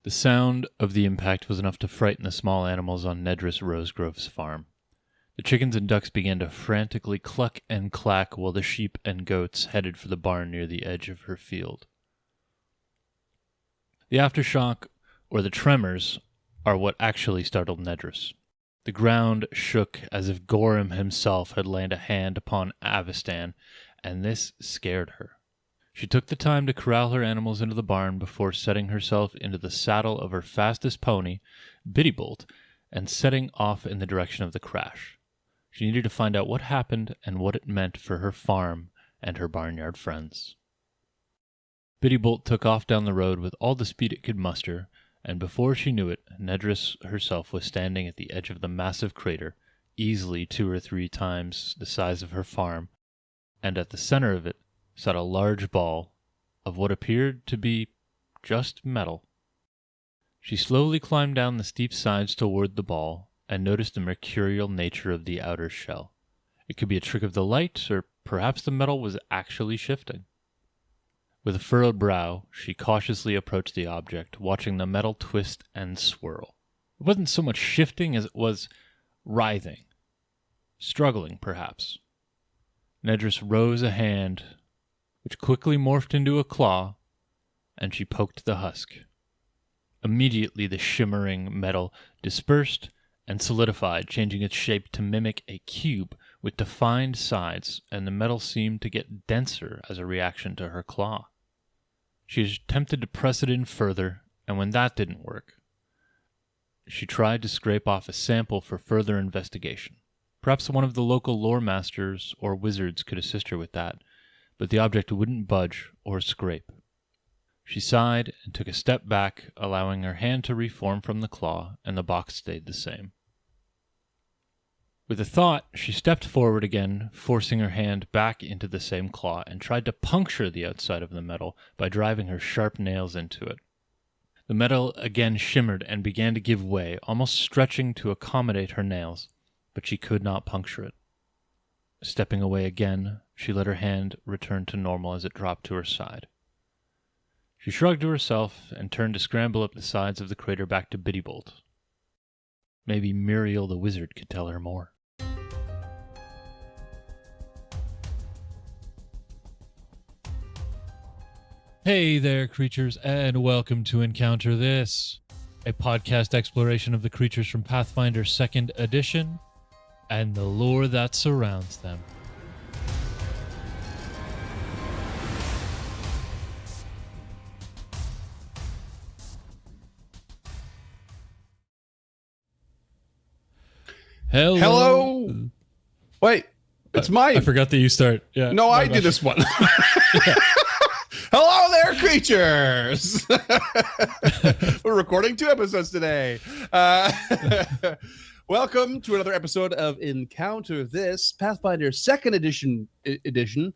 The sound of the impact was enough to frighten the small animals on Nedris Rosegrove's farm. The chickens and ducks began to frantically cluck and clack while the sheep and goats headed for the barn near the edge of her field. The aftershock, or the tremors, are what actually startled Nedris. The ground shook as if Gorham himself had laid a hand upon Avestan, and this scared her. She took the time to corral her animals into the barn before setting herself into the saddle of her fastest pony, Biddybolt, and setting off in the direction of the crash. She needed to find out what happened and what it meant for her farm and her barnyard friends. Biddybolt took off down the road with all the speed it could muster, and before she knew it, Nedris herself was standing at the edge of the massive crater, easily 2 or 3 times the size of her farm, and at the center of it sat a large ball of what appeared to be just metal. She slowly climbed down the steep sides toward the ball, and noticed the mercurial nature of the outer shell. It could be a trick of the light, or perhaps the metal was actually shifting. With a furrowed brow, she cautiously approached the object, watching the metal twist and swirl. It wasn't so much shifting as it was writhing. Struggling, perhaps. Nedris rose a hand, which quickly morphed into a claw, and she poked the husk. Immediately the shimmering metal dispersed and solidified, changing its shape to mimic a cube with defined sides, and the metal seemed to get denser as a reaction to her claw. She attempted to press it in further, and when that didn't work, she tried to scrape off a sample for further investigation. Perhaps one of the local lore masters or wizards could assist her with that, but the object wouldn't budge or scrape. She sighed and took a step back, allowing her hand to reform from the claw, and the box stayed the same. With a thought, she stepped forward again, forcing her hand back into the same claw, and tried to puncture the outside of the metal by driving her sharp nails into it. The metal again shimmered and began to give way, almost stretching to accommodate her nails, but she could not puncture it. Stepping away again, she let her hand return to normal as it dropped to her side. She shrugged to herself and turned to scramble up the sides of the crater back to Biddybolt. Maybe Muriel the wizard could tell her more. Hey there, creatures, and welcome to Encounter This, a podcast exploration of the creatures from Pathfinder 2nd Edition and the lore that surrounds them. Hello. Wait, it's mine. I forgot that you start. Yeah. No, I did this one. Hello there, creatures. We're recording 2 episodes today. Welcome to another episode of Encounter This, Pathfinder 2nd Edition.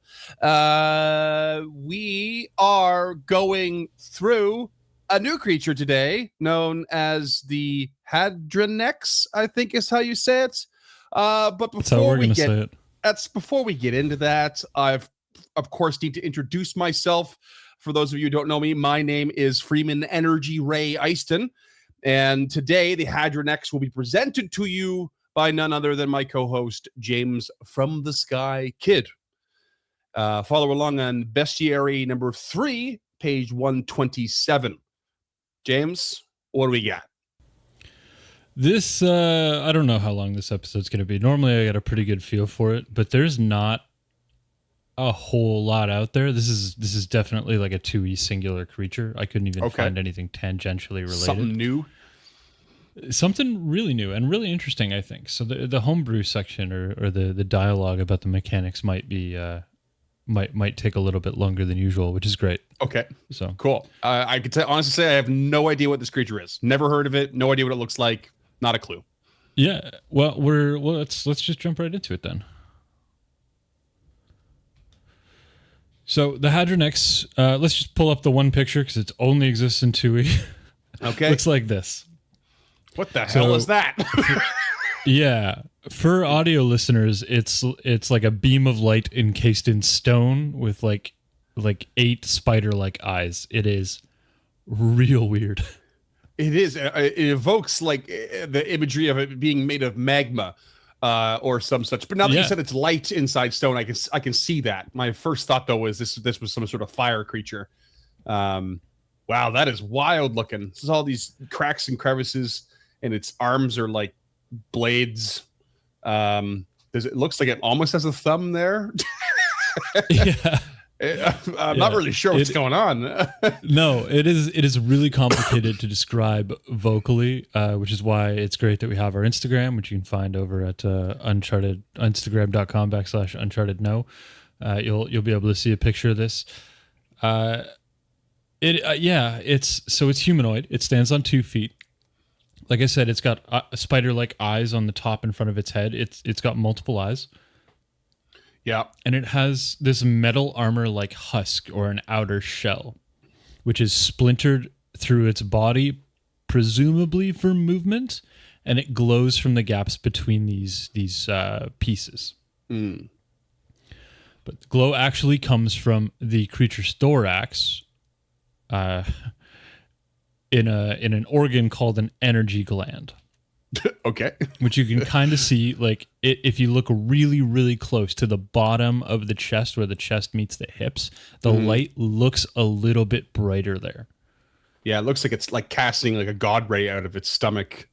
We are going through a new creature today known as the Hadrinnex, I think is how you say it. But before we get into that, I've of course need to introduce myself. For those of you who don't know me, my name is Freeman Energy Ray Eiston, and today the Hadrinnex will be presented to you by none other than my co-host James from the Sky Kid. Follow along on Bestiary number 3, page 127. James, what do we got? This, I don't know how long this episode's going to be. Normally I get a pretty good feel for it, but there's not a whole lot out there. This is definitely like a 2E singular creature. I couldn't even find anything tangentially related. Something new? Something really new and really interesting, I think. So the homebrew section or the dialogue about the mechanics might be... might take a little bit longer than usual, which is great. Okay, so cool. I could honestly say I have no idea what this creature is. Never heard of it. No idea what it looks like. Not a clue. Yeah. Well, let's just jump right into it then. So the Hadrinnex, let's just pull up the one picture because it only exists in 2E. Okay. Looks like this. What the hell is that? Yeah. For audio listeners, it's like a beam of light encased in stone with like 8 spider-like eyes. It is real weird. It is. It evokes like the imagery of it being made of magma, or some such. But now that you said it's light inside stone, I can see that. My first thought though was this was some sort of fire creature. Wow, that is wild looking. This is all these cracks and crevices, and its arms are like blades. It looks like it almost has a thumb there. Yeah. I'm not really sure what's going on. No, it is really complicated to describe vocally, which is why it's great that we have our Instagram, which you can find over at Uncharted, Instagram.com/UnchartedKnow. You'll be able to see a picture of this. It's humanoid. It stands on 2 feet. Like I said, it's got spider-like eyes on the top in front of its head. It's got multiple eyes. Yeah. And it has this metal armor-like husk or an outer shell, which is splintered through its body, presumably for movement, and it glows from the gaps between these pieces. Mm. But the glow actually comes from the creature's thorax, in an organ called an energy gland. Okay. Which you can kind of see, like, if you look really, really close to the bottom of the chest where the chest meets the hips, the light looks a little bit brighter there. Yeah, it looks like it's like casting like a god ray out of its stomach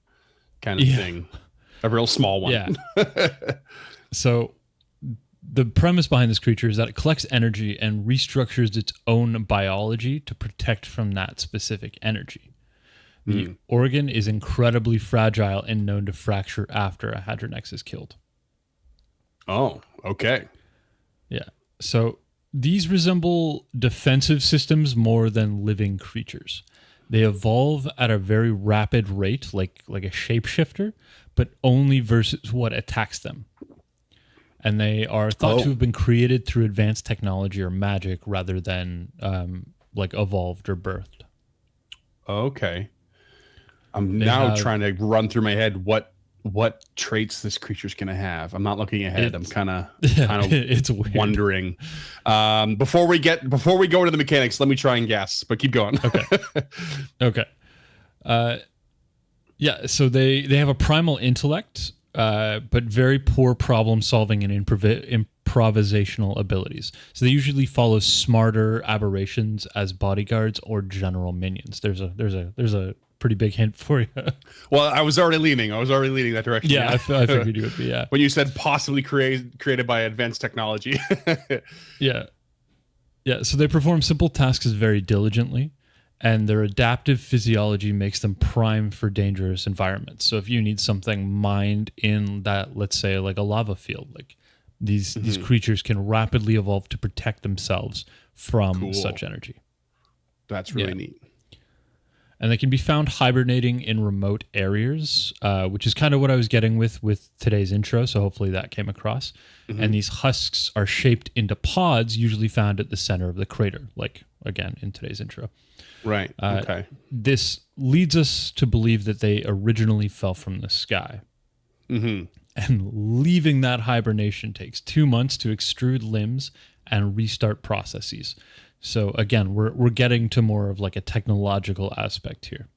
kind of thing. A real small one. Yeah. So the premise behind this creature is that it collects energy and restructures its own biology to protect from that specific energy. The organ is incredibly fragile and known to fracture after a Hadrinnex is killed. Oh, okay. Yeah. So these resemble defensive systems more than living creatures. They evolve at a very rapid rate, like a shapeshifter, but only versus what attacks them. And they are thought to have been created through advanced technology or magic rather than like evolved or birthed. Okay. I'm now trying to run through my head what traits this creature's going to have. I'm not looking ahead. I'm kind of it's wondering. Before we go into the mechanics, let me try and guess, but keep going. Okay. Yeah, so they have a primal intellect, but very poor problem solving and improvisational abilities. So they usually follow smarter aberrations as bodyguards or general minions. There's a pretty big hint for you. Well, I was already leaning that direction. Yeah, I figured you would be. Yeah, when you said possibly created by advanced technology. Yeah. So they perform simple tasks very diligently, and their adaptive physiology makes them prime for dangerous environments. So if you need something mined in that, let's say, like a lava field, like these creatures can rapidly evolve to protect themselves from such energy. That's really neat. And they can be found hibernating in remote areas, which is kind of what I was getting with today's intro. So hopefully that came across. And these husks are shaped into pods, usually found at the center of the crater, like, again, in today's intro. Right. Okay. This leads us to believe that they originally fell from the sky. And leaving that hibernation takes 2 months to extrude limbs and restart processes. So again, we're getting to more of like a technological aspect here.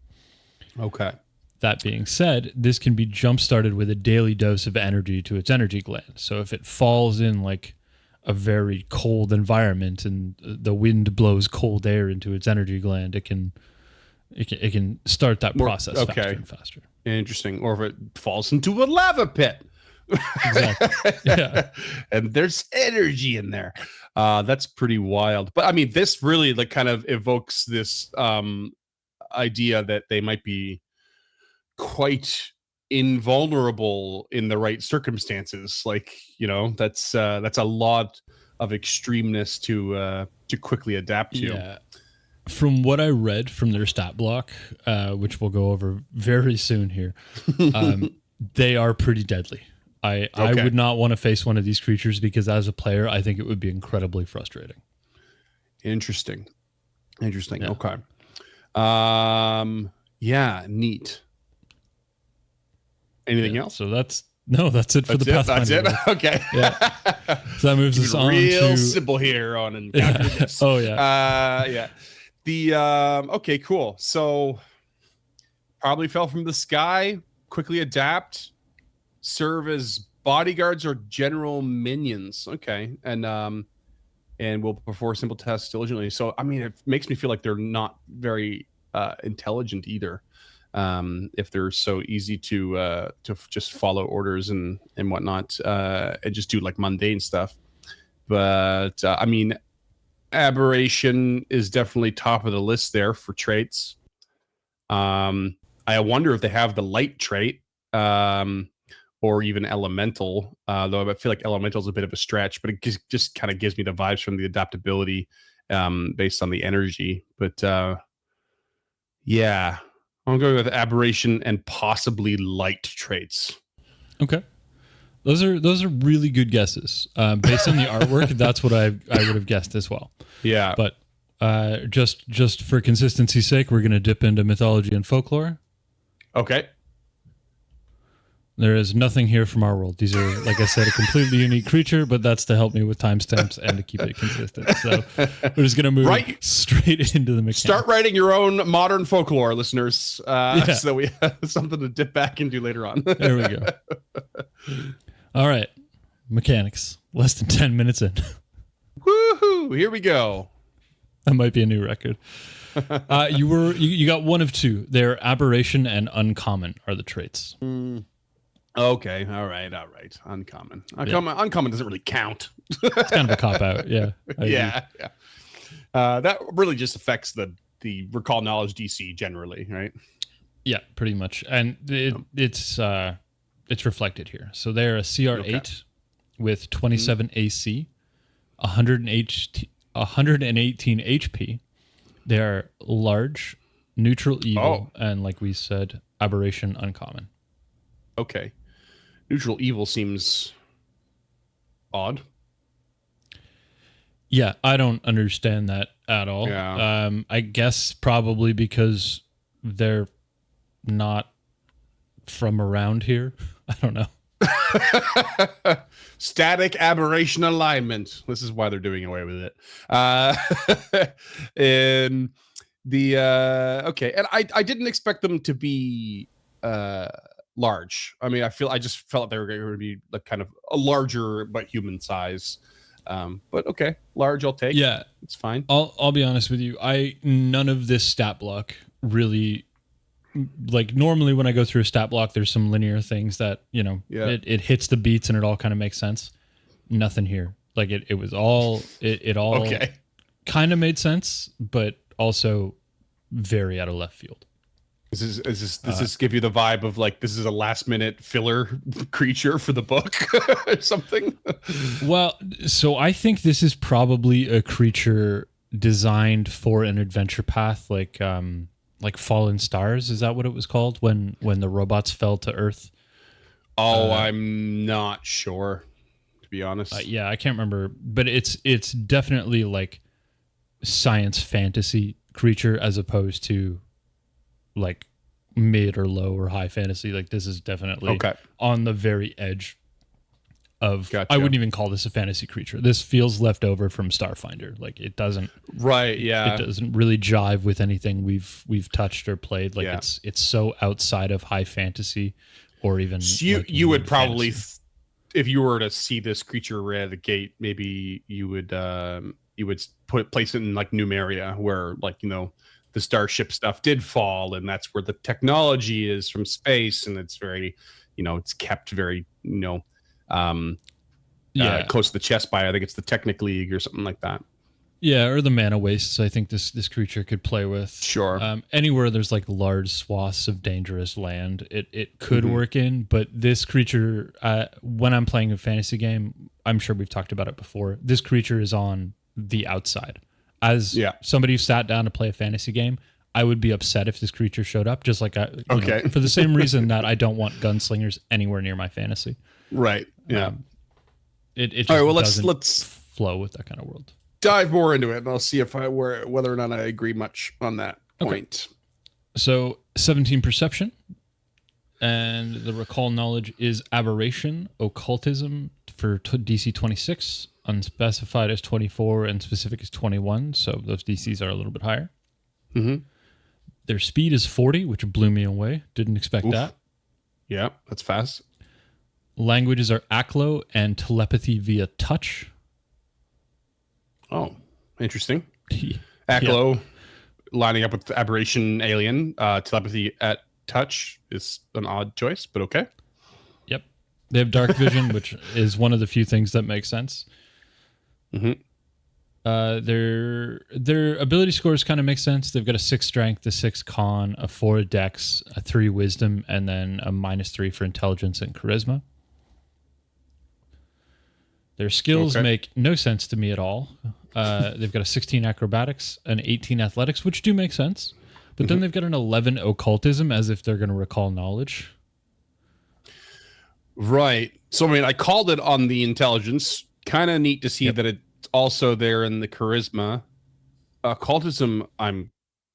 Okay. That being said, this can be jump-started with a daily dose of energy to its energy gland. So if it falls in like a very cold environment and the wind blows cold air into its energy gland, it can start that process faster and faster. Interesting. Or if it falls into a lava pit. Exactly. Yeah. And there's energy in there. That's pretty wild. But I mean, this really like kind of evokes this idea that they might be quite invulnerable in the right circumstances. Like, you know, that's a lot of extremeness to quickly adapt to. Yeah. From what I read from their stat block, which we'll go over very soon here, they are pretty deadly. I would not want to face one of these creatures because as a player, I think it would be incredibly frustrating. Interesting. Yeah. Okay. Yeah, neat. Anything else? So that's it for the Pathfinder. That's it. Okay. Yeah. So that moves us on real simple here on Encounter This. Oh yeah. Yeah. The okay, cool. So Probably fell from the sky, quickly adapt, serve as bodyguards or general minions. Okay. And will perform simple tasks diligently. So, I mean, it makes me feel like they're not very intelligent either. If they're so easy to just follow orders and whatnot, and just do like mundane stuff. But I mean, aberration is definitely top of the list there for traits. I wonder if they have the light trait, or even elemental. Though I feel like elemental is a bit of a stretch, but it just kind of gives me the vibes from the adaptability, based on the energy. But yeah, I'm going with aberration and possibly light traits. Okay. Those are really good guesses. Based on the artwork, that's what I would have guessed as well. Yeah. But just for consistency's sake, we're going to dip into mythology and folklore. Okay. There is nothing here from our world. These are, like I said, a completely unique creature, but that's to help me with timestamps and to keep it consistent. So we're just going to move straight into the mechanics. Start writing your own modern folklore, listeners, so that we have something to dip back into later on. There we go. All right. Mechanics. Less than 10 minutes in. Woohoo! Here we go. That might be a new record. You got one of two. They're aberration and uncommon are the traits. Okay. All right. Uncommon. Uncommon doesn't really count. It's kind of a cop out. Yeah. Yeah. That really just affects the recall knowledge DC generally, right? Yeah, pretty much. And it's reflected here. So they're a CR8 with 27 AC, 118 HP. They're large, neutral evil, and like we said, aberration uncommon. Okay. Neutral evil seems odd. Yeah, I don't understand that at all. Yeah. I guess probably because they're not from around here. I don't know. Static aberration alignment. This is why they're doing away with it. And okay, and I didn't expect them to be large. I mean, I just felt they were going to be like kind of a larger but human size. But okay, large I'll take. Yeah, it's fine. I'll be honest with you. None of this stat block really, like, normally when I go through a stat block, there's some linear things that, it hits the beats and it all kind of makes sense. Nothing here. Like it was all it all okay. Kind of made sense, but also very out of left field. Does this give you the vibe of like this is a last minute filler creature for the book or something? Well, so I think this is probably a creature designed for an adventure path, like Fallen Stars. Is that what it was called when the robots fell to Earth? Oh, I'm not sure, to be honest. Yeah, I can't remember, but it's definitely like science fantasy creature as opposed to like mid or low or high fantasy. Like this is definitely on the very edge of, I wouldn't even call this a fantasy creature. This feels left over from Starfinder. Like it doesn't, right. Yeah. It doesn't really jive with anything we've touched or played. Like it's so outside of high fantasy or even so you would probably, if you were to see this creature right out of the gate, maybe you would place it in like Numeria where like, the starship stuff did fall, and that's where the technology is from space, and it's very, it's kept very, close to the chest by, I think it's the Technic League or something like that. Yeah, or the Mana Wastes. I think this creature could play with. Sure. Anywhere there's like large swaths of dangerous land, it could work in. But this creature, when I'm playing a fantasy game, I'm sure we've talked about it before. This creature is on the outside. As somebody who sat down to play a fantasy game, I would be upset if this creature showed up. Just like for the same reason that I don't want gunslingers anywhere near my fantasy. Right. Yeah. It just all right. Well, doesn't let's flow with that kind of world. Dive more into it, and I'll see whether or not I agree much on that point. So 17 perception, and the recall knowledge is aberration, occultism for DC 26. Unspecified is 24 and specific is 21, so those DCs are a little bit higher. Their speed is 40, which blew me away. Didn't expect that. Yeah, that's fast. Languages are Aklo and telepathy via touch. Oh, interesting. Yeah. Aklo lining up with Aberration Alien. Telepathy at touch is an odd choice, but okay. Yep. They have dark vision, which is one of the few things that makes sense. Mm-hmm. Their ability scores kind of make sense. They've got a 6 strength, a 6 con, a 4 dex, a 3 wisdom, and then a -3 for intelligence and charisma. Their skills make no sense to me at all. They've got a 16 acrobatics, an 18 athletics, which do make sense. But then they've got an 11 occultism, as if they're going to recall knowledge. Right. So, I mean, I called it on the intelligence. Kind of neat to see that it's also there in the charisma. Occultism, I'm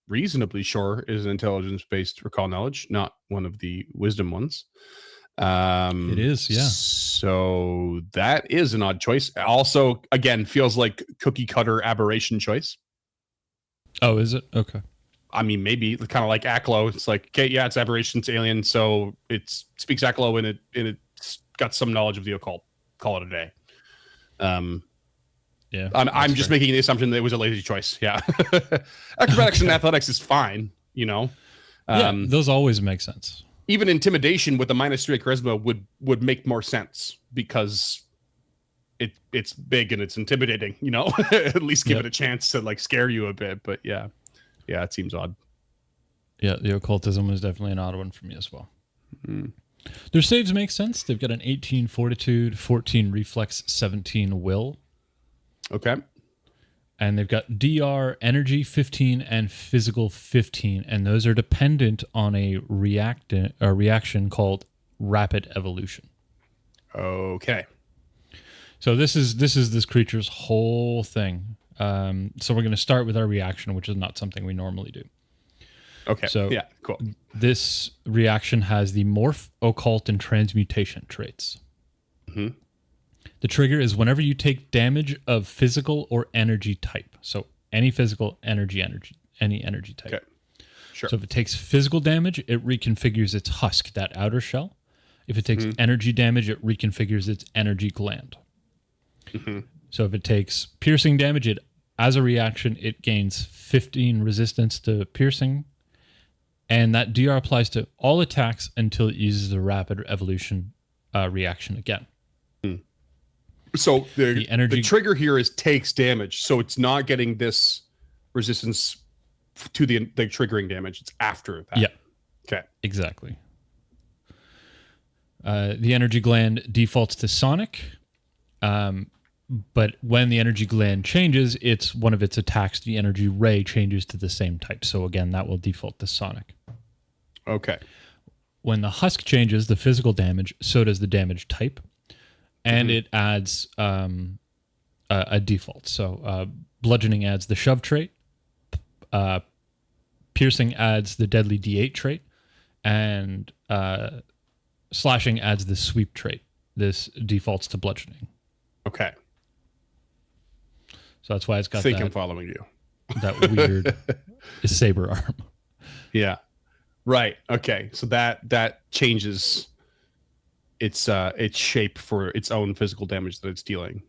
reasonably sure, is an intelligence-based recall knowledge, not one of the wisdom ones. It is, yeah. So that is an odd choice. Also, again, feels like cookie cutter aberration choice. Oh, is it? Okay. I mean, maybe kind of like Aklo. It's like, okay, yeah, it's aberration, it's alien, so it speaks Aklo and it's got some knowledge of the occult. Call it a day. Yeah, I'm just making the assumption that it was a lazy choice. Yeah, acrobatics and athletics is fine. You know, those always make sense. Even intimidation with a -3 charisma would make more sense because it's big and it's intimidating. You know, at least give it a chance to like scare you a bit. But yeah, it seems odd. Yeah, the occultism was definitely an odd one for me as well. Their saves make sense. They've got an 18 fortitude, 14 reflex, 17 will. Okay. And they've got DR, energy 15, and physical 15. And those are dependent on a reaction called rapid evolution. Okay. So this is this creature's whole thing. So we're going to start with our reaction, which is not something we normally do. Okay. So yeah, cool. This reaction has the morph, occult, and transmutation traits. Mm-hmm. The trigger is whenever you take damage of physical or energy type. So any physical any energy type. Okay. Sure. So if it takes physical damage, it reconfigures its husk, that outer shell. If it takes energy damage, it reconfigures its energy gland. Mm-hmm. So if it takes piercing damage, as a reaction, it gains 15 resistance to piercing. And that DR applies to all attacks until it uses the rapid evolution reaction again. So the trigger here is takes damage. So it's not getting this resistance to the triggering damage. It's after that. Yeah. Okay. Exactly. The energy gland defaults to sonic. But when the energy gland changes, one of its attacks, the energy ray, changes to the same type. So again, that will default to sonic. Okay. When the husk changes, the physical damage, so does the damage type. And it adds a default. So bludgeoning adds the shove trait. Piercing adds the deadly D8 trait. And slashing adds the sweep trait. This defaults to bludgeoning. Okay. So that's why it's got I think I'm following you. That weird saber arm. Yeah. Right. Okay. So that changes its shape for its own physical damage that it's dealing.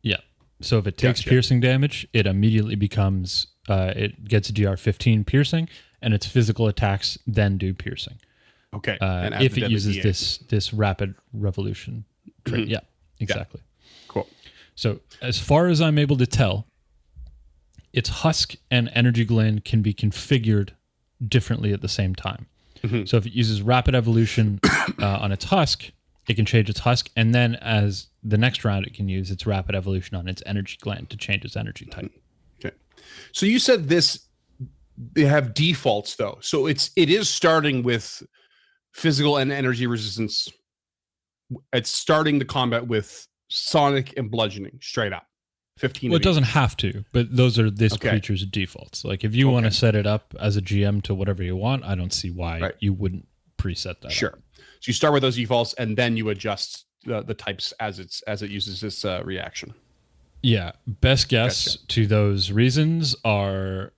Yeah. So if it takes piercing damage, it immediately becomes it gets GR 15 piercing, and its physical attacks then do piercing. Okay. If it uses this rapid revolution trait. Yeah. Exactly. Yeah. Cool. So as far as I'm able to tell, its husk and energy gland can be configured differently at the same time. Mm-hmm. So if it uses rapid evolution on its husk, it can change its husk, and then as the next round, it can use its rapid evolution on its energy gland to change its energy type. Okay. So you said they have defaults though. So it is starting with physical and energy resistance. It's starting the combat with sonic and bludgeoning straight up. 15. Well, it doesn't have to, but those are this creature's defaults. Like if you want to set it up as a GM to whatever you want, I don't see why you wouldn't preset that. Sure. So you start with those defaults and then you adjust the types as it uses this reaction. Yeah. Best guess to those reasons are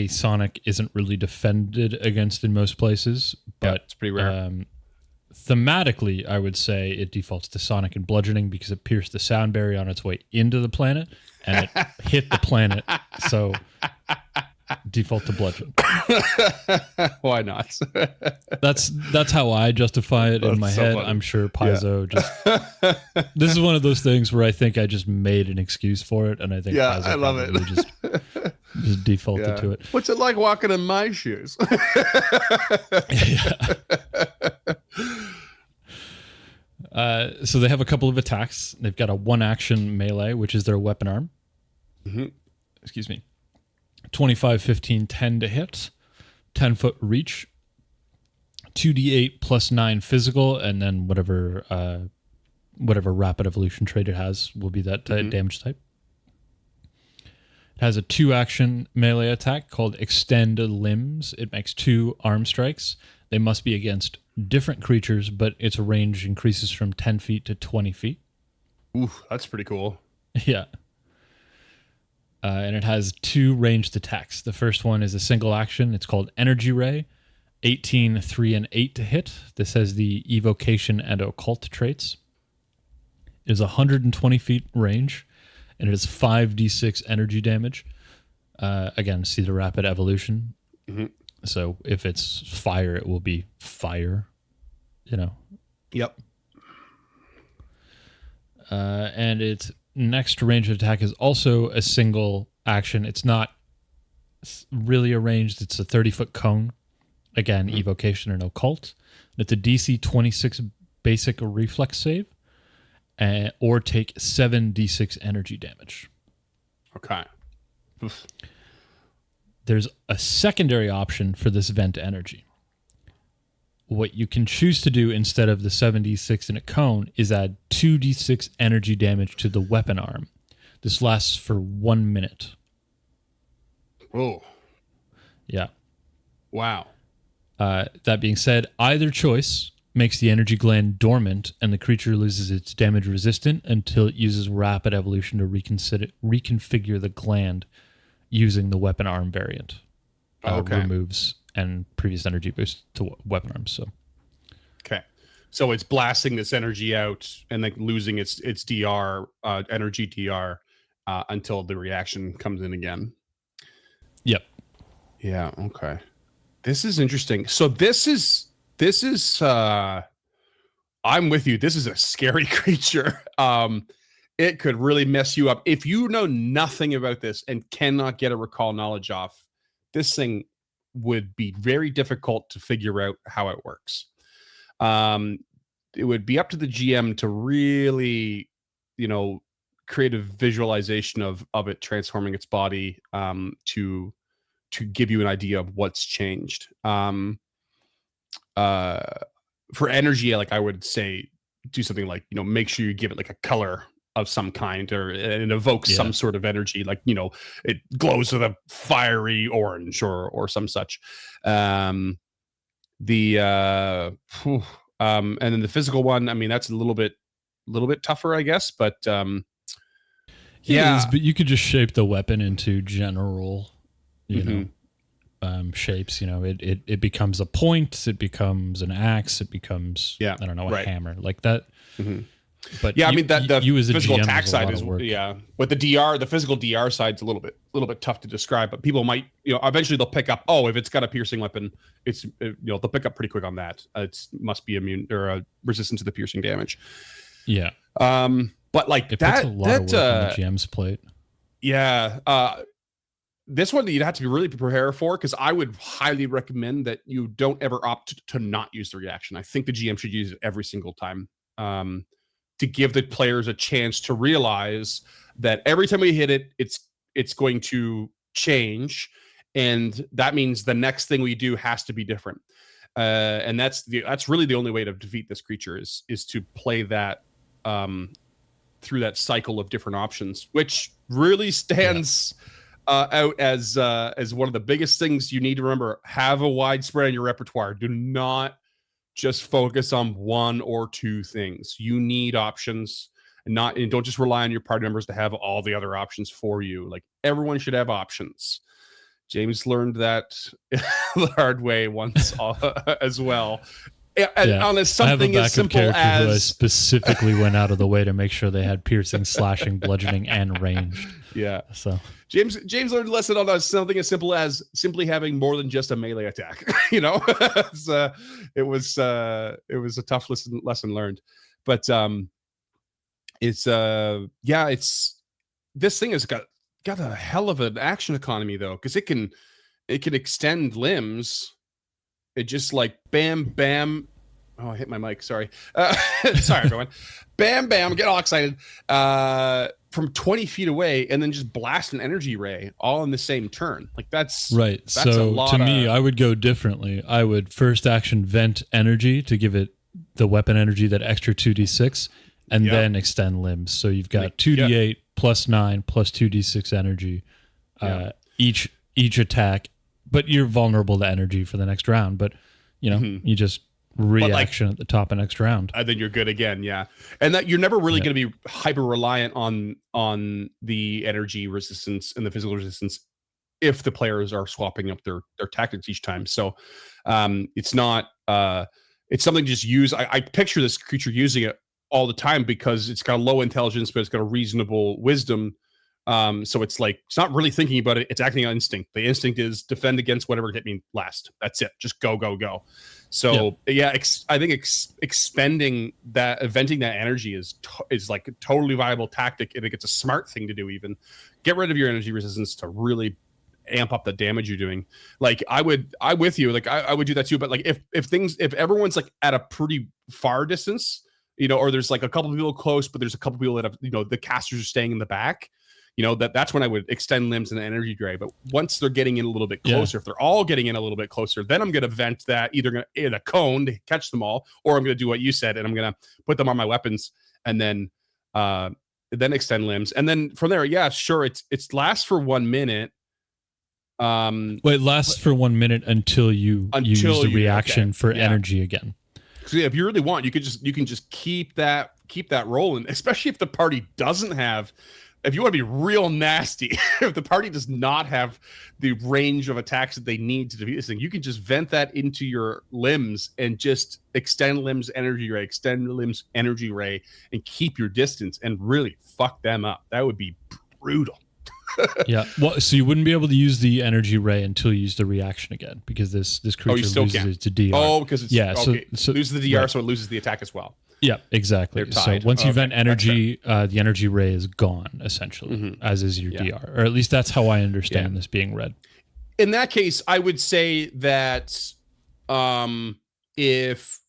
Sonic isn't really defended against in most places, but it's pretty rare. Thematically, I would say it defaults to Sonic and bludgeoning because it pierced the sound barrier on its way into the planet and it hit the planet. So default to bludgeon. Why not? That's how I justify it in my head. Funny. I'm sure Paizo just. This is one of those things where I think I just made an excuse for it, and I think Paizo I love it. Just defaulted to it. What's it like walking in my shoes? So they have a couple of attacks. They've got a 1-action melee, which is their weapon arm. Mm-hmm. Excuse me. 25, 15, 10 to hit. 10-foot reach. 2d8 plus 9 physical, and then whatever rapid evolution trait it has will be that damage type. It has a 2-action melee attack called Extend Limbs. It makes 2 arm strikes. They must be against different creatures, but its range increases from 10 feet to 20 feet. Ooh, that's pretty cool. Yeah. And it has 2 ranged attacks. The first one is a single action. It's called Energy Ray. 18, 3, and 8 to hit. This has the Evocation and Occult traits. It is 120 feet range, and it is 5d6 energy damage. Again, see the rapid evolution. Mm-hmm. So if it's fire, it will be fire. Yep. And its next ranged attack is also a single action. It's not really a ranged. It's a 30-foot cone. Again, Evocation and Occult. It's a DC 26 basic reflex save, or take 7d6 energy damage. Okay. There's a secondary option for this vent energy. What you can choose to do instead of the 7d6 in a cone is add 2d6 energy damage to the weapon arm. This lasts for 1 minute. Oh. Yeah. Wow. That being said, either choice makes the energy gland dormant and the creature loses its damage resistant until it uses rapid evolution to reconfigure the gland using the weapon arm variant. Removes and previous energy boost to weapon arms. So it's blasting this energy out and then losing its DR, energy DR, until the reaction comes in again. Yep. Yeah. Okay. This is interesting. So this is I'm with you. This is a scary creature. It could really mess you up. If you know nothing about this and cannot get a recall knowledge off, this thing would be very difficult to figure out how it works. It would be up to the GM to really, create a visualization of it transforming its body, to give you an idea of what's changed. For energy, like I would say, do something like, make sure you give it like a color of some kind, or it evokes some sort of energy, like, it glows with a fiery orange or some such. And then the physical one, I mean, that's a little bit tougher, I guess, but it is, but you could just shape the weapon into general shapes. It becomes a point, it becomes an axe, it becomes a hammer like that. But I mean that the physical GM attack side is but the physical DR side's a little bit tough to describe, but people might eventually they'll pick up, if it's got a piercing weapon, it's they'll pick up pretty quick on that. It must be immune or resistant to the piercing damage. But like it puts a lot of work on the GM's plate. This one you'd have to be really prepared for, because I would highly recommend that you don't ever opt to not use the reaction. I think the GM should use it every single time, to give the players a chance to realize that every time we hit it, it's going to change, and that means the next thing we do has to be different. And that's really the only way to defeat this creature is to play that through that cycle of different options, which really stands out as one of the biggest things you need to remember. Have a wide spread in your repertoire. Do not just focus on one or two things. You need options, and don't just rely on your party members to have all the other options for you. Like, everyone should have options. James learned that the hard way once as well. And on something as simple as who I specifically went out of the way to make sure they had piercing, slashing, bludgeoning, and ranged. Yeah. So James learned a lesson on something as simple as simply having more than just a melee attack. You know, it was a tough lesson learned, but this thing has got a hell of an action economy though, because it can extend limbs. It just like bam, bam. Oh, I hit my mic. Sorry. Sorry, everyone. Bam, bam. Get all excited. From 20 feet away, and then just blast an energy ray all in the same turn. Like that's right. That's so to me, I would go differently. I would first action vent energy to give it the weapon energy, that extra 2d6, and then extend limbs. So you've got 2d8 plus 9 plus 2d6 energy each attack. But you're vulnerable to energy for the next round. But, you know, you just reaction at the top of next round. And then you're good again, And that you're never really going to be hyper reliant on the energy resistance and the physical resistance if the players are swapping up their tactics each time. So it's not it's something to just use. I picture this creature using it all the time because it's got a low intelligence, but it's got a reasonable wisdom. So it's like, it's not really thinking about it. It's acting on instinct. The instinct is defend against whatever hit me last. That's it. Just go, go, go. So I think expending that, eventing that energy is like a totally viable tactic. I think it's a smart thing to do. Even get rid of your energy resistance to really amp up the damage you're doing. Like I'm with you. Like I would do that too. But like if everyone's like at a pretty far distance, you know, or there's like a couple of people close, but there's a couple of people that have, you know, the casters are staying in the back. You know, that's when I would extend limbs and energy dray. But once they're getting in a little bit closer, if they're all getting in a little bit closer, then I'm going to vent that either in a cone to catch them all, or I'm going to do what you said, and I'm going to put them on my weapons and then extend limbs. And then from there, sure, it's lasts for 1 minute. It lasts for 1 minute until you use the reaction for energy again. So if you really want, you can just keep that rolling, especially if the party doesn't have. If you want to be real nasty, if the party does not have the range of attacks that they need to defeat this thing, you can just vent that into your limbs and just extend limbs energy ray, and keep your distance and really fuck them up. That would be brutal. Well, so you wouldn't be able to use the energy ray until you use the reaction again, because this creature loses it to DR. Oh, because it's okay. So loses the DR, so it loses the attack as well. Yeah, exactly. So once you vent energy, the energy ray is gone, essentially, as is your DR. Or at least that's how I understand this being read. In that case, I would say that if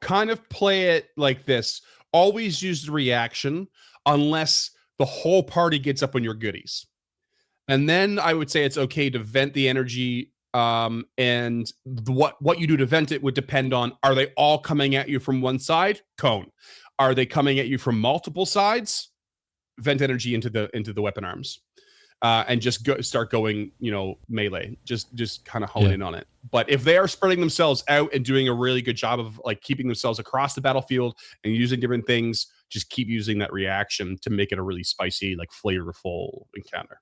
kind of play it like this, always use the reaction unless the whole party gets up on your goodies. And then I would say it's okay to vent the energy. And what you do to vent it would depend on, are they all coming at you from one side? Cone. Are they coming at you from multiple sides? Vent energy into the weapon arms. And just start going, you know, melee. Just kind of hone in on it. But if they are spreading themselves out and doing a really good job of like keeping themselves across the battlefield and using different things, just keep using that reaction to make it a really spicy, like flavorful encounter.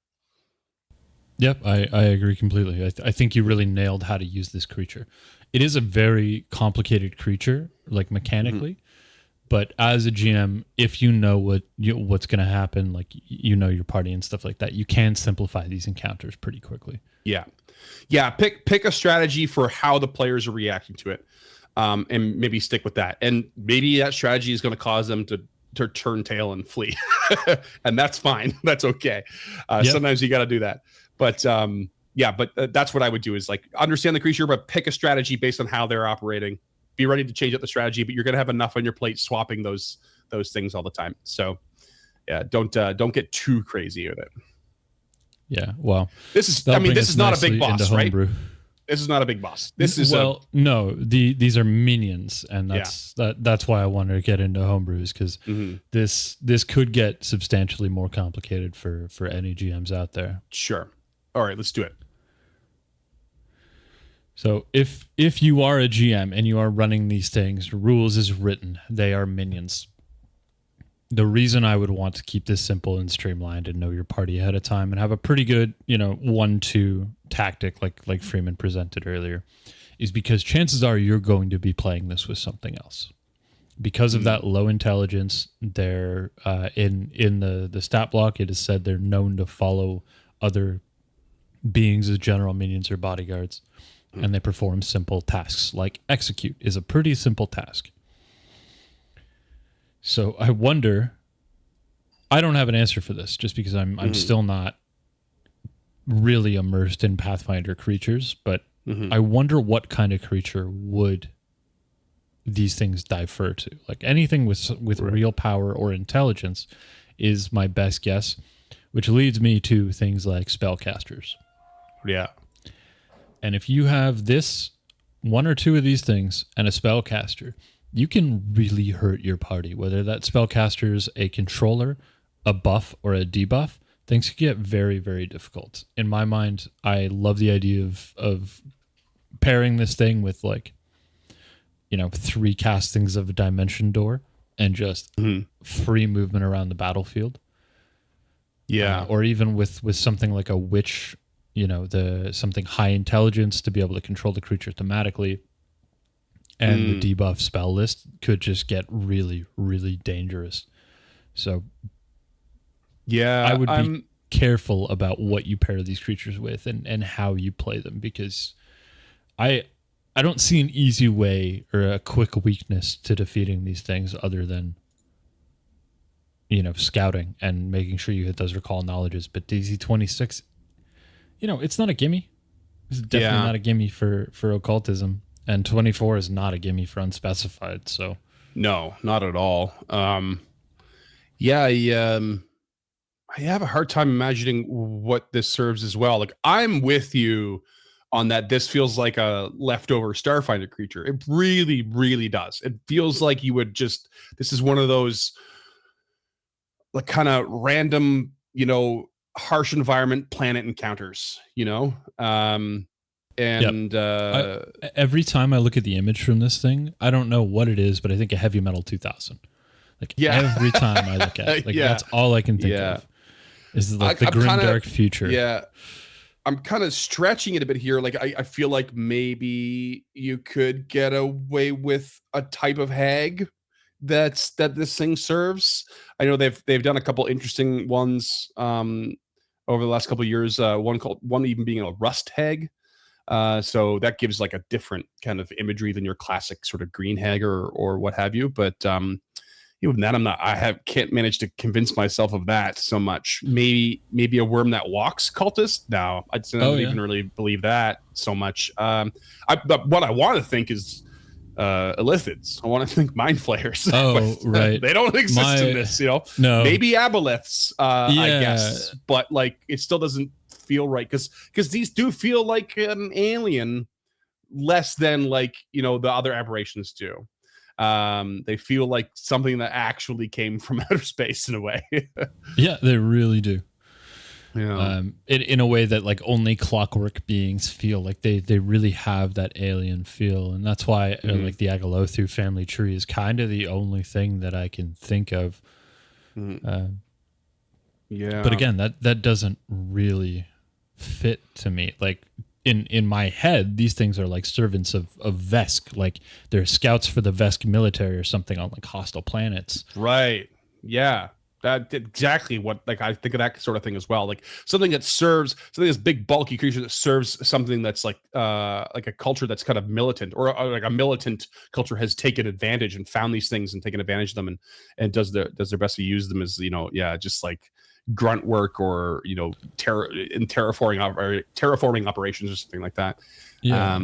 Yep, I agree completely. I think you really nailed how to use this creature. It is a very complicated creature, like mechanically, but as a GM, if you know what's going to happen, like you know your party and stuff like that, you can simplify these encounters pretty quickly. Yeah. Pick a strategy for how the players are reacting to it, and maybe stick with that. And maybe that strategy is going to cause them to turn tail and flee, and that's fine. That's okay. Sometimes you got to do that. But that's what I would do is like understand the creature, but pick a strategy based on how they're operating. Be ready to change up the strategy, but you're going to have enough on your plate swapping those things all the time. So don't get too crazy with it. Yeah, well, this is not a big boss, right? This is not a big boss. This is no. These are minions, and that's why I wanted to get into homebrews, because this could get substantially more complicated for any GMs out there. Sure. All right, let's do it. So if you are a GM and you are running these things, rules is written. They are minions. The reason I would want to keep this simple and streamlined and know your party ahead of time and have a pretty good, 1-2 tactic, like Freeman presented earlier, is because chances are you're going to be playing this with something else. Because of that low intelligence, they're in the stat block, it is said they're known to follow other beings as general minions or bodyguards, and they perform simple tasks. Like execute is a pretty simple task. So I wonder, I don't have an answer for this just because I'm still not really immersed in Pathfinder creatures, but I wonder what kind of creature would these things differ to. Like anything with real power or intelligence is my best guess, which leads me to things like spellcasters. Yeah. And if you have this, one or two of these things, and a spellcaster, you can really hurt your party, whether that spellcaster's a controller, a buff, or a debuff. Things can get very, very difficult. In my mind, I love the idea of pairing this thing with 3 castings of a dimension door and just free movement around the battlefield. Yeah. Or even with something like a witch, something high intelligence to be able to control the creature thematically. And the debuff spell list could just get really, really dangerous. So yeah, I would be careful about what you pair these creatures with and how you play them, because I don't see an easy way or a quick weakness to defeating these things other than scouting and making sure you hit those recall knowledges. But DZ26, it's not a gimme. It's definitely not a gimme for occultism, and 24 is not a gimme for unspecified. So no, not at all. I have a hard time imagining what this serves as well. Like, I'm with you on that. This feels like a leftover Starfinder creature. It really, really does. It feels like you would just, this is one of those like kind of random, harsh environment planet encounters, every time I look at the image from this thing, I don't know what it is, but I think a Heavy Metal 2000. Every time I look at it, that's all I can think of. Is the grim, dark future. Yeah. I'm kind of stretching it a bit here. Like, I feel like maybe you could get away with a type of hag that this thing serves. I know they've done a couple interesting ones over the last couple of years. One even being a rust hag. So that gives like a different kind of imagery than your classic sort of green hag or what have you. But even that, can't manage to convince myself of that so much. Maybe a worm that walks cultist. No, I don't even really believe that so much. But what I want to think is illithids. I want to think mind flayers. Oh, right. They don't exist in this, No. Maybe aboleths, I guess. But like, it still doesn't feel right because these do feel like an alien less than like, the other aberrations do. They feel like something that actually came from outer space in a way. Yeah, they really do. Yeah. In a way that like only clockwork beings feel. Like they really have that alien feel, and that's why like the Agalothu family tree is kind of the only thing that I can think of. Yeah. But again, that doesn't really fit to me. Like in my head, these things are like servants of Vesk. Like they're scouts for the Vesk military or something on like hostile planets. Right. Yeah. That's exactly what, like, I think of that sort of thing as well. Like something this big bulky creature that serves something that's like a culture that's kind of militant, or like a militant culture has taken advantage and found these things and taken advantage of them and does their best to use them as, just like grunt work or, terraforming operations or something like that. Yeah.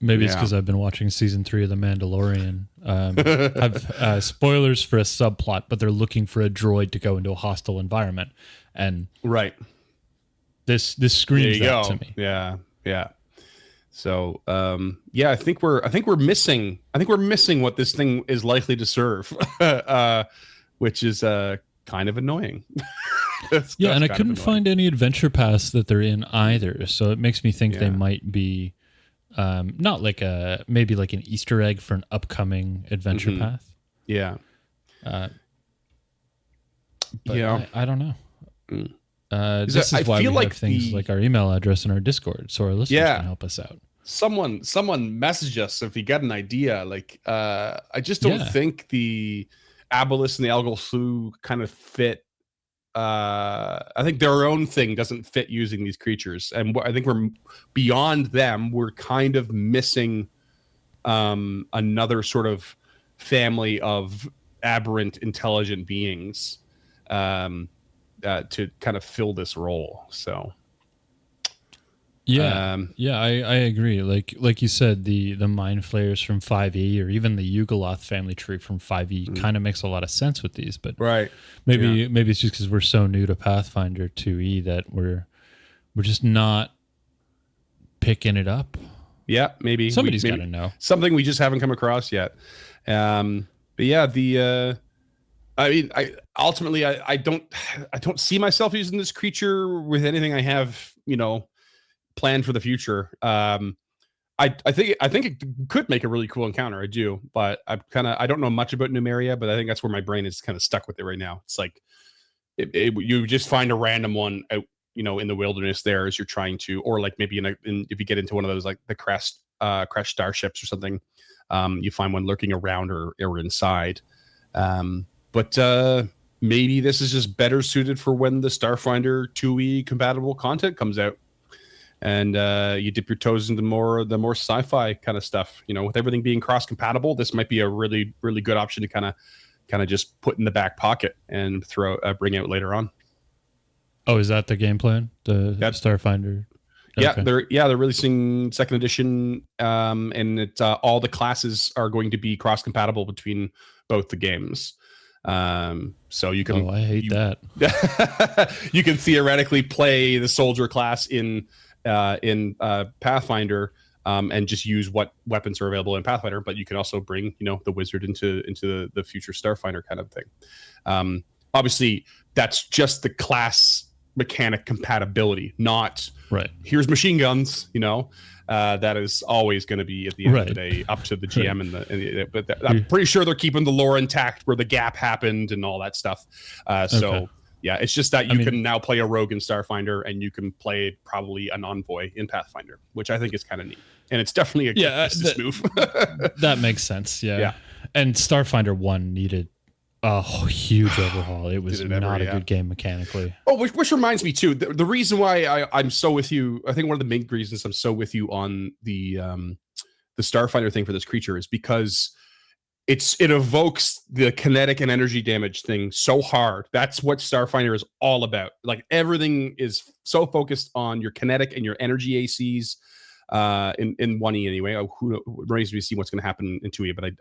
Maybe it's because I've been watching season 3 of The Mandalorian. I've spoilers for a subplot, but they're looking for a droid to go into a hostile environment, and right. This screams that to me. Yeah. So I think we're missing what this thing is likely to serve, which is kind of annoying. And I couldn't find any adventure paths that they're in either, so it makes me think they might be. Not like maybe like an Easter egg for an upcoming adventure path. Yeah. But I don't know. This is why we have things like our email address and our Discord, so our listeners can help us out. Someone message us if you got an idea. Like, I just don't think the Aboleth and the Algol Flu kind of fit. I think their own thing doesn't fit using these creatures, and I think we're beyond them. We're kind of missing another sort of family of aberrant, intelligent beings to kind of fill this role. So. I agree. Like you said, the Mind Flayers from 5e or even the Yugoloth family tree from 5e kind of makes a lot of sense with these, but maybe it's just because we're so new to Pathfinder 2e that we're just not picking it up. Yeah, maybe somebody's got to know something we just haven't come across yet. But yeah, I mean, I don't see myself using this creature with anything I have, planned for the future. I think it could make a really cool encounter. I do, but I don't know much about Numeria, but I think that's where my brain is kind of stuck with it right now. It's like you just find a random one out, in the wilderness there as you're trying to, or like maybe if you get into one of those like the crashed starships or something, you find one lurking around or inside. But maybe this is just better suited for when the Starfinder 2e compatible content comes out. And you dip your toes into the more sci-fi kind of stuff. With everything being cross-compatible, this might be a really, really good option to kind of just put in the back pocket and bring out later on. Oh, is that the game plan? That's Starfinder. Okay. They're releasing second edition, and it's all the classes are going to be cross-compatible between both the games. So you can. Oh, I hate that. You can theoretically play the soldier class in Pathfinder, and just use what weapons are available in Pathfinder, but you can also bring the wizard into the future Starfinder kind of thing. Obviously, that's just the class mechanic compatibility, not here's machine guns. That is always going to be at the end of the day up to the GM but I'm pretty sure they're keeping the lore intact where the gap happened and all that stuff. So. Yeah, it's just that you can now play a rogue in Starfinder, and you can play probably an envoy in Pathfinder, which I think is kind of neat. And it's definitely a business move. That makes sense, yeah. And Starfinder 1 needed a huge overhaul. It was not a good game mechanically. Oh, which reminds me, too, the reason why I'm so with you, I think one of the main reasons I'm so with you on the Starfinder thing for this creature is because it evokes the kinetic and energy damage thing so hard. That's what Starfinder is all about. Like, everything is so focused on your kinetic and your energy ACs in 1E anyway. Who remains to be seen what's going to happen in 2E, but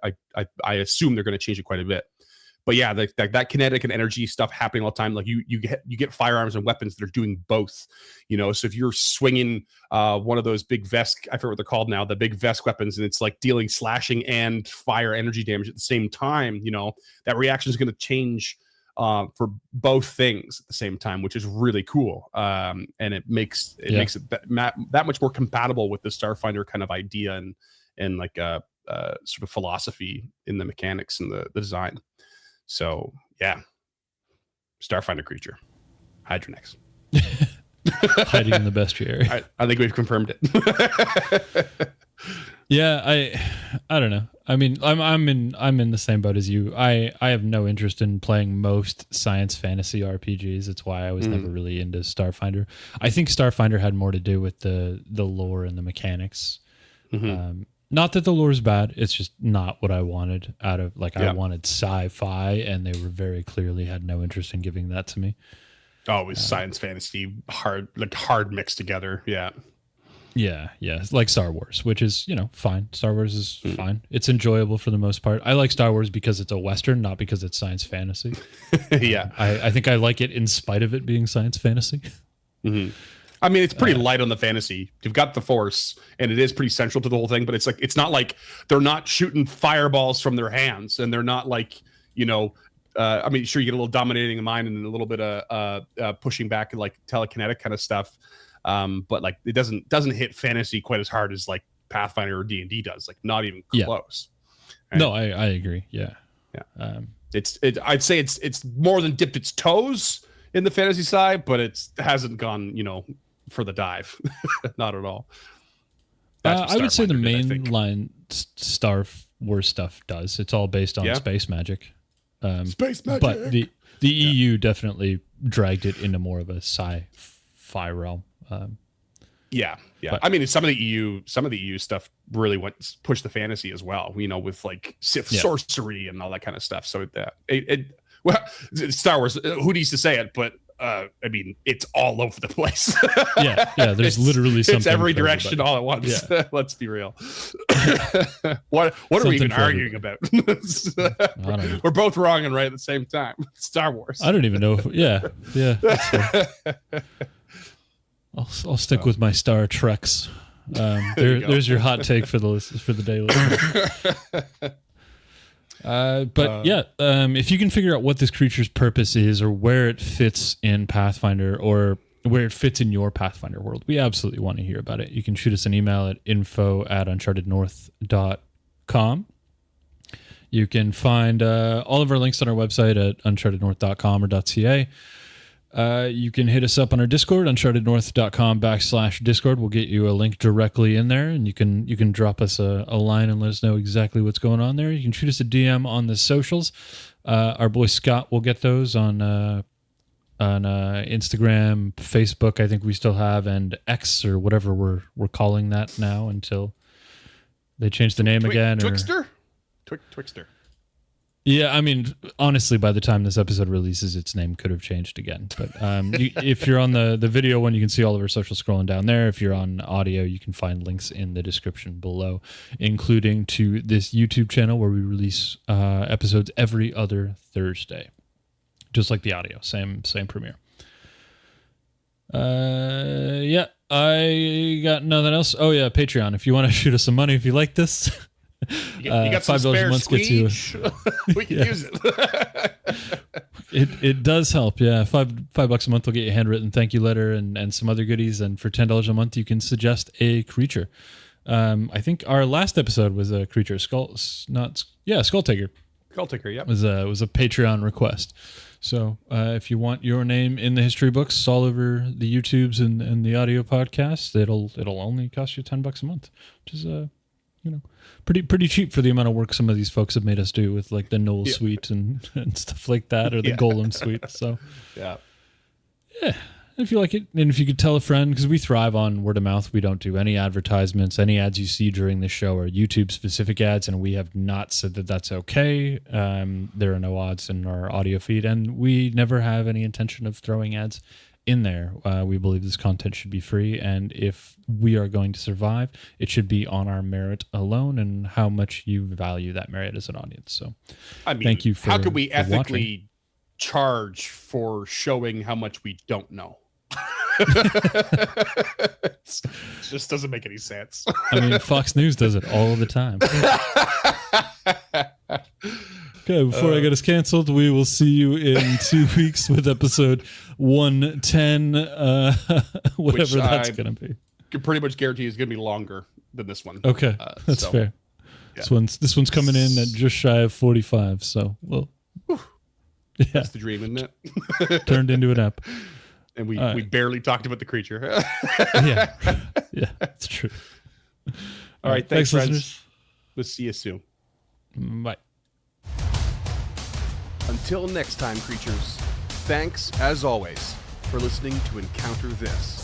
I assume they're going to change it quite a bit. But yeah, that kinetic and energy stuff happening all the time. Like you get firearms and weapons that are doing both. So if you're swinging one of those big vest, I forget what they're called now, the big vest weapons, and it's like dealing slashing and fire energy damage at the same time. That reaction is going to change for both things at the same time, which is really cool. And it makes it that much more compatible with the Starfinder kind of idea and like sort of philosophy in the mechanics and the design. So yeah, Starfinder creature, Hadrinnex. Hiding in the bestiary. I think we've confirmed it. Yeah, I don't know. I mean, I'm in the same boat as you. I have no interest in playing most science fantasy RPGs. It's why I was never really into Starfinder. I think Starfinder had more to do with the lore and the mechanics. Not that the lore is bad. It's just not what I wanted out of, I wanted sci-fi, and they were very clearly had no interest in giving that to me. Oh, it was science fantasy, hard mixed together. Yeah. Yeah. Like Star Wars, which is, fine. Star Wars is fine. It's enjoyable for the most part. I like Star Wars because it's a Western, not because it's science fantasy. Yeah. I think I like it in spite of it being science fantasy. I mean, it's pretty light on the fantasy. You've got the Force, and it is pretty central to the whole thing, but it's not like they're not shooting fireballs from their hands, and they're not like, I mean, sure, you get a little dominating the mind and a little bit of pushing back and like telekinetic kind of stuff. But like it doesn't hit fantasy quite as hard as like Pathfinder or D&D does, like not even close. Right? No, I agree. Yeah. I'd say it's more than dipped its toes in the fantasy side, but it hasn't gone, for the dive. Not at all. I would say the mainline Star Wars stuff does. It's all based on space magic. Space magic. But the EU definitely dragged it into more of a sci-fi realm. Yeah. I mean, some of the EU stuff really pushed the fantasy as well. With like Sith sorcery and all that kind of stuff. So well, Star Wars. Who needs to say it? But I mean, it's all over the place. yeah. There's literally something. It's every direction all at once. Yeah. Let's be real. What are we even arguing about? I don't know. We're both wrong and right at the same time. Star Wars. I don't even know. Yeah. That's fair. I'll stick with my Star Treks. There's your hot take for the day. If you can figure out what this creature's purpose is, or where it fits in Pathfinder, or where it fits in your Pathfinder world, we absolutely want to hear about it. You can shoot us an email at info@unchartednorth.com. You can find all of our links on our website at unchartednorth.com or .ca. You can hit us up on our Discord, unchartednorth.com/Discord. We'll get you a link directly in there, and you can drop us a line and let us know exactly what's going on there. You can shoot us a DM on the socials. Our boy Scott will get those on Instagram, Facebook. I think we still have, and X, or whatever we're calling that now until they change the name again. Twixter. Yeah, I mean, honestly, by the time this episode releases, its name could have changed again. But if you're on the video one, you can see all of our socials scrolling down there. If you're on audio, you can find links in the description below, including to this YouTube channel where we release episodes every other Thursday, just like the audio, same premiere. I got nothing else. Oh yeah, Patreon. If you want to shoot us some money, if you like this. You got some $5 spare a month gets you. We can use it. It does help. Yeah, $5 a month will get you a handwritten thank you letter and some other goodies. And for $10 a month, you can suggest a creature. I think our last episode was a creature, Skull Taker. Skull Taker, yeah. Was a Patreon request. So if you want your name in the history books all over the YouTubes and the audio podcasts, it'll only cost you $10 a month, which is pretty cheap for the amount of work some of these folks have made us do with like the Knoll suite and stuff like that, or the Golem suite. So yeah, if you like it, and if you could tell a friend, because we thrive on word of mouth. We don't do any advertisements. Any ads you see during the show are YouTube specific ads, and we have not said that that's okay. There are no ads in our audio feed, and we never have any intention of throwing ads in there. We believe this content should be free, and if we are going to survive, it should be on our merit alone and how much you value that merit as an audience. So I mean, thank you for how could we ethically watching. Charge for showing how much we don't know? It just doesn't make any sense. I mean, Fox News does it all the time. Okay, before I get us canceled, we will see you in 2 weeks with episode 110, whatever that's going to be. Can pretty much guarantee is going to be longer than this one. Okay, that's fair. Yeah. This one's coming in at just shy of 45, so that's the dream, isn't it? Turned into an app. And we barely talked about the creature. Yeah, it's true. All right, thanks friends. Listeners. We'll see you soon. Bye. Until next time, creatures, thanks, as always, for listening to Encounter This.